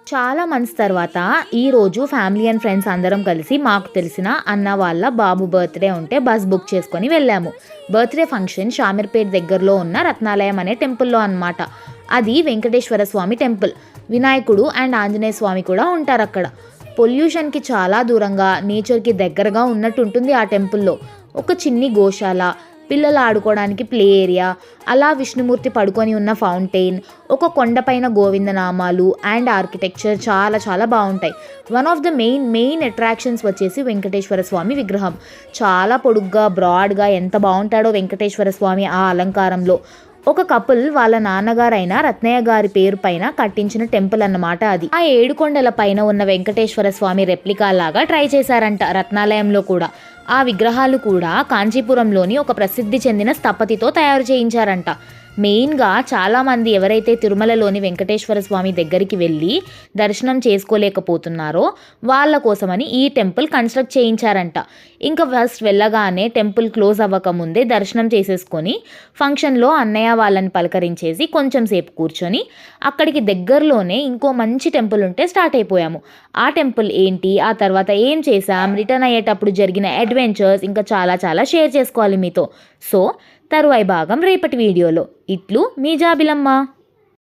చాలా మంత్స్ తర్వాత ఈరోజు ఫ్యామిలీ అండ్ ఫ్రెండ్స్ అందరం కలిసి మాకు తెలిసిన అన్న వాళ్ళ బాబు బర్త్డే ఉంటే బస్ బుక్ చేసుకొని వెళ్ళాము. బర్త్డే ఫంక్షన్ షామీర్పేట్ దగ్గరలో ఉన్న రత్నాలయం అనే టెంపుల్లో అన్నమాట. అది వెంకటేశ్వర స్వామి టెంపుల్. వినాయకుడు అండ్ ఆంజనేయ స్వామి కూడా ఉంటారు అక్కడ. పొల్యూషన్కి చాలా దూరంగా నేచర్కి దగ్గరగా ఉన్నట్టు ఉంటుంది ఆ టెంపుల్లో. ఒక చిన్ని గోశాల, పిల్లలు ఆడుకోవడానికి ప్లే ఏరియా, అలా విష్ణుమూర్తి పడుకొని ఉన్న ఫౌంటైన్, ఒక కొండపైన గోవిందనామాలు అండ్ ఆర్కిటెక్చర్ చాలా చాలా బాగుంటాయి. One of the main attractions వచ్చేసి వెంకటేశ్వర స్వామి విగ్రహం. చాలా పొడుగ్గా బ్రాడ్గా ఎంత బాగుంటాడో వెంకటేశ్వర స్వామి ఆ అలంకారంలో. ఒక కపుల్ వాళ్ళ నాన్నగారైన రత్నయ్య గారి పేరు పైన కట్టించిన టెంపుల్ అన్నమాట అది. ఆ 7 కొండల పైన ఉన్న వెంకటేశ్వర స్వామి రెప్లికా లాగా ట్రై చేశారంట రత్నాలయంలో కూడా. ఆ విగ్రహాలు కూడా కాంచీపురంలోని ఒక ప్రసిద్ధి చెందిన స్థపతితో తయారు చేయించారంట. మెయిన్గా చాలామంది ఎవరైతే తిరుమలలోని వెంకటేశ్వర స్వామి దగ్గరికి వెళ్ళి దర్శనం చేసుకోలేకపోతున్నారో వాళ్ళ కోసమని ఈ టెంపుల్ కన్స్ట్రక్ట్ చేయించారంట. ఇంకా ఫస్ట్ వెళ్ళగానే టెంపుల్ క్లోజ్ అవ్వకముందే దర్శనం చేసేసుకొని ఫంక్షన్లో అన్నయ్య వాళ్ళని పలకరించేసి కొంచెం సేపు కూర్చొని అక్కడికి దగ్గరలోనే ఇంకో మంచి టెంపుల్ ఉంటే స్టార్ట్ అయిపోయాము. ఆ టెంపుల్ ఏంటి, ఆ తర్వాత ఏం చేసాం, రిటర్న్ అయ్యేటప్పుడు జరిగిన అడ్వెంచర్స్ ఇంకా చాలా చాలా షేర్ చేసుకోవాలి మీతో. సో తరువాయి భాగం రేపటి వీడియోలో. ఇట్లు మీ జాబిలమ్మ.